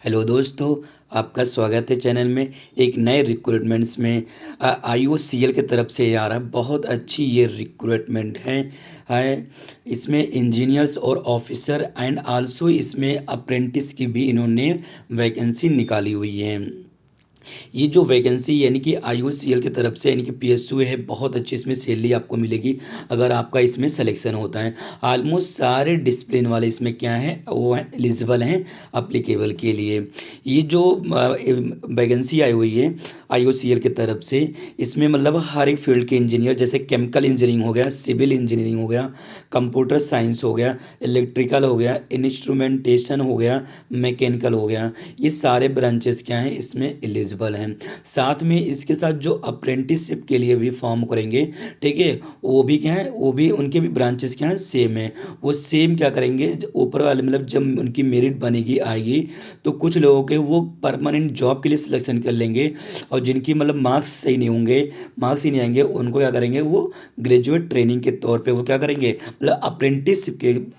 Hello दोस्तों, आपका स्वागत है चैनल में। एक नए रिक्रूटमेंट्स में IOCL की तरफ से आ रहा है। बहुत अच्छी ये रिक्रूटमेंट है। इसमें इंजीनियर्स और ऑफिसर एंड आल्सो इसमें अप्रेंटिस की भी इन्होंने वैकेंसी निकाली हुई है। ये जो वैकेंसी यानी कि IOCL की तरफ से यानी कि PSU है, बहुत अच्छी इसमें सैलरी आपको मिलेगी अगर आपका इसमें सिलेक्शन होता है। ऑलमोस्ट सारे डिसिप्लिन वाले इसमें क्या हैं, वो हैं एलिजिबल हैं अप्लीकेबल के लिए। ये जो वैकेंसी आई हुई है IOCL की तरफ से, इसमें मतलब हर एक फील्ड के इंजीनियर, जैसे केमिकल इंजीनियरिंग हो गया, सिविल इंजीनियरिंग हो गया, कंप्यूटर साइंस हो गया, इलेक्ट्रिकल हो गया, इंस्ट्रूमेंटेशन हो गया, मैकेनिकल हो गया, ये सारे ब्रांचेस क्या हैं इसमें एलिजिबल हैं। साथ में इसके साथ जो अप्रेंटिसशिप के लिए भी फॉर्म करेंगे, ठीक है, वो भी क्या है, वो भी उनके भी ब्रांचेस क्या हैं, सेम है। वो सेम क्या करेंगे, ऊपर वाले मतलब जब उनकी मेरिट बनेगी आएगी तो कुछ लोगों के वो परमानेंट जॉब के लिए सिलेक्शन कर लेंगे, और जिनकी मतलब मार्क्स सही नहीं होंगे, मार्क्स ही नहीं आएंगे, उनको क्या करेंगे, वो ग्रेजुएट ट्रेनिंग के तौर पे वो क्या करेंगे, मतलब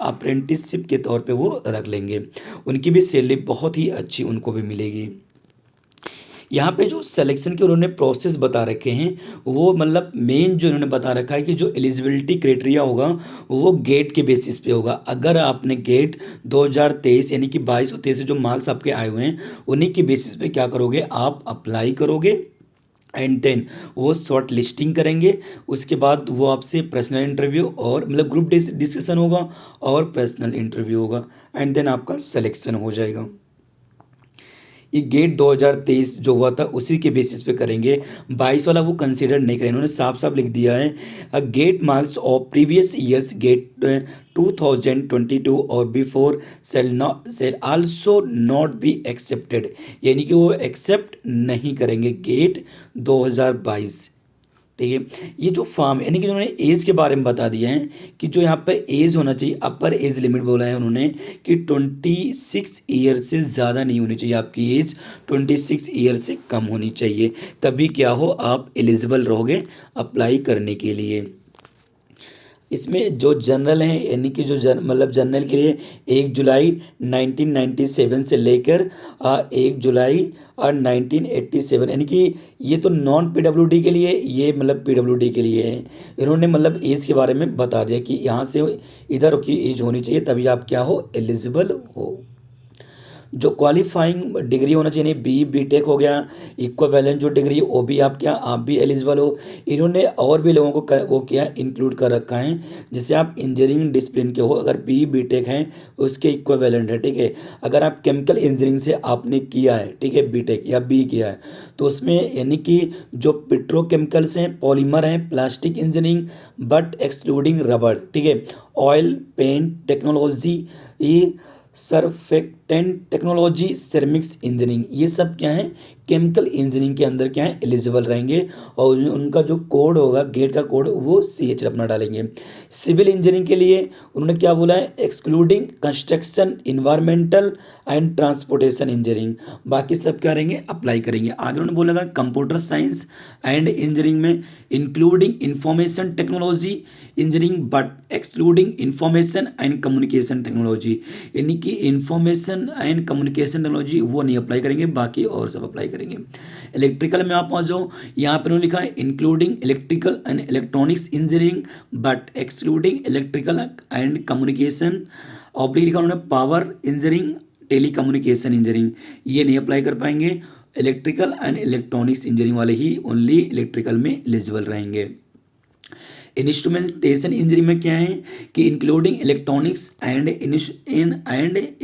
अप्रेंटिसशिप के तौर पे वो रख लेंगे। उनकी भी सैलरी बहुत ही अच्छी उनको भी मिलेगी। यहाँ पे जो सिलेक्शन के उन्होंने प्रोसेस बता रखे हैं, वो मतलब मेन जो इन्होंने बता रखा है कि जो एलिजिबिलिटी क्राइटेरिया होगा वो गेट के बेसिस पे होगा। अगर आपने गेट 2023 यानी कि 22 और 23 से जो मार्क्स आपके आए हुए हैं, उन्हीं के बेसिस पे क्या करोगे, आप अप्लाई करोगे। एंड देन वो शॉर्ट लिस्टिंग करेंगे। उसके बाद वो आपसे पर्सनल इंटरव्यू और मतलब ग्रुप डिस्कशन होगा और पर्सनल इंटरव्यू होगा, एंड देन आपका सिलेक्शन हो जाएगा। ये गेट 2023 जो हुआ था उसी के बेसिस पे करेंगे। 22 वाला वो कंसीडर नहीं करें, उन्होंने साफ साफ लिख दिया है, GATE marks of previous years GATE 2022 और before shall also not be accepted, यानी कि वो एक्सेप्ट नहीं करेंगे गेट 2022। ठीक है, ये जो फॉर्म यानी कि उन्होंने एज के बारे में बता दिया है कि जो यहाँ पर एज होना चाहिए, अपर एज लिमिट बोला है उन्होंने कि 26 ईयर से ज़्यादा नहीं होनी चाहिए आपकी एज, 26 ईयर से कम होनी चाहिए, तभी क्या हो, आप एलिजिबल रहोगे अप्लाई करने के लिए। इसमें जो जनरल हैं यानी कि जो मतलब जनरल के लिए 1 जुलाई 1997 से लेकर 1 जुलाई 1987, यानी कि ये तो नॉन PWD के लिए, ये मतलब PWD के लिए है। इन्होंने मतलब एज के बारे में बता दिया कि यहाँ से इधर की एज होनी चाहिए तभी आप क्या हो, एलिजिबल हो। जो क्वालिफाइंग डिग्री होना चाहिए, BTech हो गया, इक्विवेलेंट जो डिग्री, वो भी आप क्या, आप भी एलिजिबल हो। इन्होंने और भी लोगों को वो किया, इंक्लूड कर रखा है। जैसे आप इंजीनियरिंग डिसिप्लिन के हो, अगर BTech हैं उसके इक्विवेलेंट है, ठीक है। अगर आप केमिकल इंजीनियरिंग से आपने किया है, ठीक है, BTech या B किया है, तो उसमें यानी कि जो पेट्रोकेमिकल्स हैं, पॉलीमर हैं, plastic engineering but excluding rubber, ठीक है, ऑयल पेंट टेक्नोलॉजी, ये सरफेक्टेंट टेक्नोलॉजी, सेरेमिक्स इंजीनियरिंग, ये सब क्या है, केमिकल इंजीनियरिंग के अंदर क्या है, एलिजिबल रहेंगे। और उनका जो कोड होगा, गेट का कोड, वो CH अपना डालेंगे। सिविल इंजीनियरिंग के लिए उन्होंने क्या बोला है, excluding construction environmental and transportation engineering, बाकी सब क्या रहेंगे, अप्लाई करेंगे। आगे उन्होंने बोला कंप्यूटर साइंस एंड इंजीनियरिंग में including information technology engineering but excluding information and communication technology, यानी कि इंफॉर्मेशन एंड कम्युनिकेशन टेक्नोलॉजी वो नहीं अप्लाई करेंगे, बाकी और सब अप्लाई करेंगे। इलेक्ट्रिकल में आप पहुंच जाओ, यहाँ पर उन्होंने लिखा है including electrical and electronics engineering but excluding electrical and communication, oblique लिखा उन्होंने power engineering telecommunication engineering, ये नहीं अप्लाई कर पाएंगे। इलेक्ट्रिकल एंड इलेक्ट्रॉनिक्स इंजीनियरिंग वाले ही ओनली इलेक्ट्रिकल में एलिजिबल रहेंगे। इंस्ट्रूमेंटेशन इंजीनियरिंग में क्या है कि including electronics and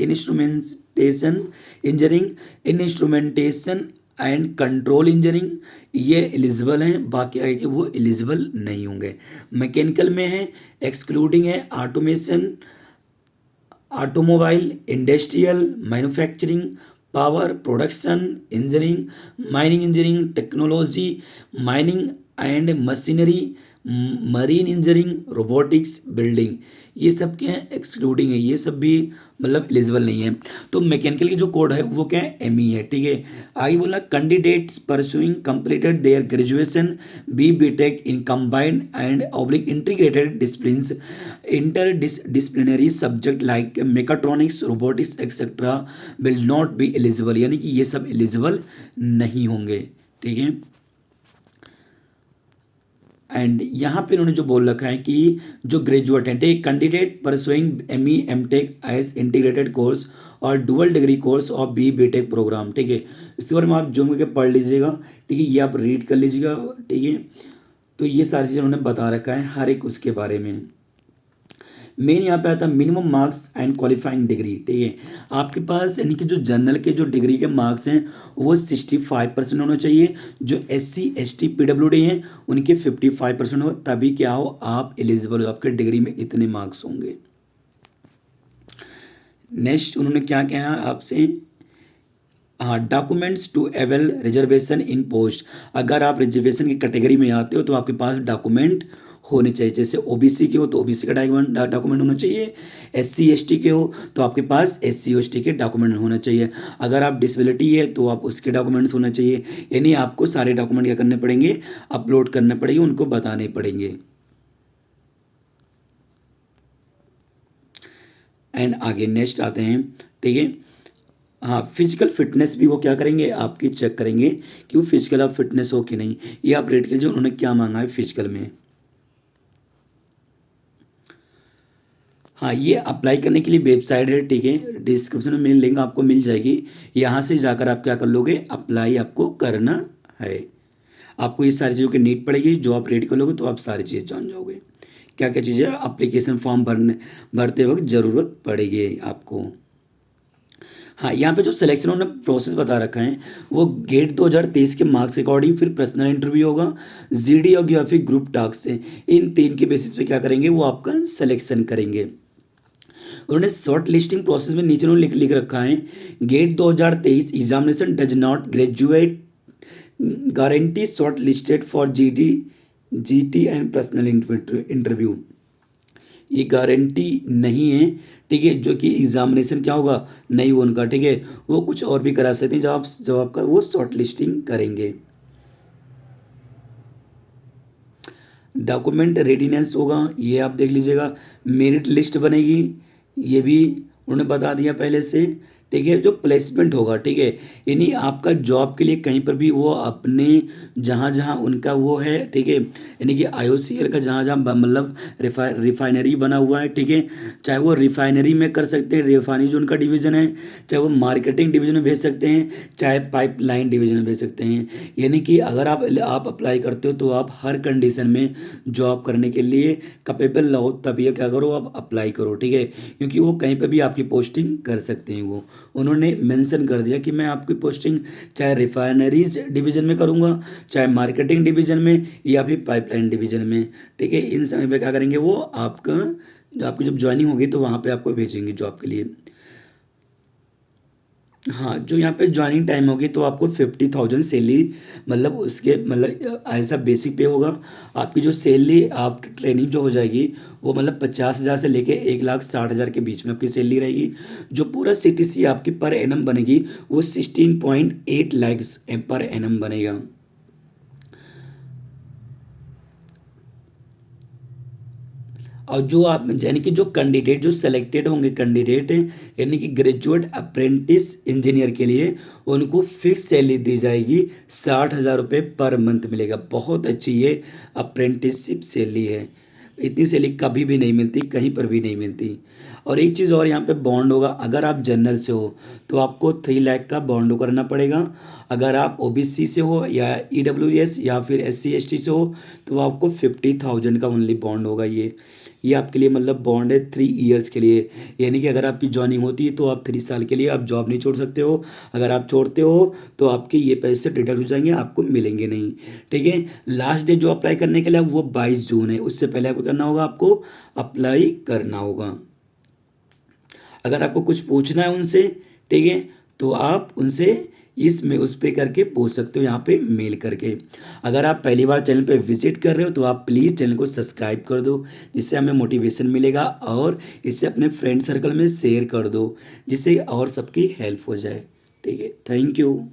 instrumentation engineering, instrumentation and control engineering, ये एलिजिबल हैं, बाकी आगे के वो एलिजिबल नहीं होंगे। मैकेनिकल में है, एक्सक्लूडिंग है automation, automobile, industrial, manufacturing, power production engineering, mining engineering technology, mining and machinery, marine engineering, robotics, building, ये सब क्या है, एक्सक्लूडिंग है, ये सब भी मतलब एलिजिबल नहीं है। तो मैकेनिकल की जो कोड है वो क्या है, एमई है, ठीक है। आगे बोला candidates pursuing completed their graduation B BTech in combined and oblique integrated disciplines interdisciplinary subject like mechatronics, robotics etcetera will not be eligible, यानी कि ये सब एलिजिबल नहीं होंगे, ठीक है। एंड यहाँ पे उन्होंने जो बोल रखा है कि जो ग्रेजुएट हैं, tech candidate pursuing M E M tech as integrated course और dual degree course of B B tech program, ठीक है। इसके बारे में आप जूम करके पढ़ लीजिएगा, ठीक है, ये आप रीड कर लीजिएगा, ठीक है। तो ये सारी चीज़ें उन्होंने बता रखा है हर एक उसके बारे में। मेन यहाँ पे आता है minimum marks and qualifying degree, ठीक है। आपके पास यानी कि जो जनरल के जो डिग्री के मार्क्स हैं वो 65% होना चाहिए। जो SC ST PWD हैं उनके 55% हो, तभी क्या हो, आप एलिजिबल हो, आपके डिग्री में इतने मार्क्स होंगे। नेक्स्ट उन्होंने क्या कहा आपसे, हाँ, documents to avail reservation in post. अगर आप रिजर्वेशन की कैटेगरी में आते हो तो आपके पास डॉक्यूमेंट होने चाहिए। जैसे OBC के हो तो OBC का डॉक्यूमेंट होना चाहिए। SC ST के हो तो आपके पास SC ST के डॉक्यूमेंट होना चाहिए। अगर आप डिसेबिलिटी है तो आप उसके डॉक्यूमेंट्स होना चाहिए। यानी आपको सारे डॉक्यूमेंट क्या करने पड़ेंगे, अपलोड करने पड़ेंगे, उनको बताने पड़ेंगे। एंड आगे नेक्स्ट आते हैं, ठीक है। हाँ, फिजिकल फिटनेस भी वो क्या करेंगे, आपकी चेक करेंगे कि वो फिजिकल आप फिटनेस हो कि नहीं। ये आप रेट कीजिए उन्होंने क्या मांगा है फिजिकल में। हाँ, ये अप्लाई करने के लिए वेबसाइट है, ठीक है, डिस्क्रिप्शन में मेरी लिंक आपको मिल जाएगी। यहाँ से जाकर आप क्या कर लोगे, अप्लाई आपको करना है। आपको ये सारी चीज़ों की नीड पड़ेगी, जो आप रेडी कर लोगे तो आप सारी चीज़ें जान जाओगे, क्या क्या चीज़ें अप्लीकेशन फॉर्म भरते वक्त ज़रूरत पड़ेगी आपको। हाँ, यहाँ पे जो सिलेक्शन उन्होंने प्रोसेस बता रखा है वो गेट 2023 के मार्क्स के अकॉर्डिंग फिर पर्सनल इंटरव्यू होगा, GD होगी या फिर ग्रुप टास्क से। इन तीन के बेसिस पे क्या करेंगे, वो आपका सिलेक्शन करेंगे। उन्होंने शॉर्ट लिस्टिंग प्रोसेस में नीचे उन्होंने लिख लिख रखा है, GATE 2023 examination does not graduate guarantee shortlisted for GT and personal interview. ये गारंटी नहीं है, ठीक है, जो कि एग्जामिनेशन क्या होगा, नहीं हो उनका, ठीक है, वो कुछ और भी करा सकते हैं जब आपका वो शॉर्ट लिस्टिंग करेंगे। डॉक्यूमेंट रेडीनेस होगा, ये आप देख लीजिएगा। मेरिट लिस्ट बनेगी, ये भी उन्होंने बता दिया पहले से, ठीक है। जो प्लेसमेंट होगा, ठीक है, यानी आपका जॉब के लिए कहीं पर भी वो अपने जहाँ जहाँ उनका वो है, ठीक है, यानी कि IOCL का जहाँ जहाँ मतलब रिफाइनरी बना हुआ है, ठीक है, चाहे वो रिफाइनरी में कर सकते हैं, रिफाइनरी जो उनका डिवीज़न है, चाहे वो मार्केटिंग डिवीज़न में भेज सकते हैं, चाहे पाइपलाइन डिवीज़न में भेज सकते हैं। यानी कि अगर आप अप्लाई करते हो तो आप हर कंडीशन में जॉब करने के लिए कैपेबल रहो, तभी क्या करो, आप अप्लाई करो, ठीक है, क्योंकि वो कहीं पर भी आपकी पोस्टिंग कर सकते हैं। वो उन्होंने मेंशन कर दिया कि मैं आपकी पोस्टिंग चाहे रिफाइनरीज डिवीज़न में करूँगा, चाहे मार्केटिंग डिवीज़न में या फिर पाइपलाइन डिवीज़न में, ठीक है। इन समय पे क्या करेंगे, वो आपकी जब ज्वाइनिंग होगी तो वहाँ पे आपको भेजेंगे जॉब के लिए। हाँ, जो यहाँ पे ज्वाइनिंग टाइम होगी तो आपको 50,000 सैलरी, मतलब उसके मतलब ऐसा बेसिक पे होगा। आपकी जो सैलरी आप ट्रेनिंग जो हो जाएगी वो मतलब 50,000 से लेके 1,60,000 के बीच में आपकी सैलरी रहेगी। जो पूरा CTC आपकी पर एनम बनेगी वो 16.8 लाख पर एनम बनेगा। और जो आप यानी कि जो कैंडिडेट जो सेलेक्टेड होंगे कैंडिडेट, यानी कि ग्रेजुएट अप्रेंटिस इंजीनियर के लिए उनको फिक्स सैलरी दी जाएगी, 60,000 रुपये पर मंथ मिलेगा। बहुत अच्छी ये अप्रेंटिसशिप सैलरी है, इतनी सैलरी कभी भी नहीं मिलती, कहीं पर भी नहीं मिलती। और एक चीज़ और, यहाँ पे बॉन्ड होगा। अगर आप जनरल से हो तो आपको 3 लाख का बॉन्ड करना पड़ेगा। अगर आप OBC से हो या EWS या फिर SC ST से हो तो आपको 50,000 का ओनली बॉन्ड होगा। ये आपके लिए मतलब बॉन्ड है 3 ईयर्स के लिए, यानी कि अगर आपकी जॉइनिंग होती है तो आप 3 साल के लिए आप जॉब नहीं छोड़ सकते हो। अगर आप छोड़ते हो तो आपके ये पैसे डिडक्ट हो जाएंगे, आपको मिलेंगे नहीं, ठीक है। लास्ट डेट जो अप्लाई करने के लिए वो 22 जून है, उससे पहले आपको करना होगा, आपको अप्लाई करना होगा। अगर आपको कुछ पूछना है उनसे, ठीक है, तो आप उनसे इसमें उस पे करके पूछ सकते हो, यहाँ पे मेल करके। अगर आप पहली बार चैनल पे विजिट कर रहे हो तो आप प्लीज़ चैनल को सब्सक्राइब कर दो, जिससे हमें मोटिवेशन मिलेगा, और इसे अपने फ्रेंड सर्कल में शेयर कर दो, जिससे और सबकी हेल्प हो जाए। ठीक है, थैंक यू।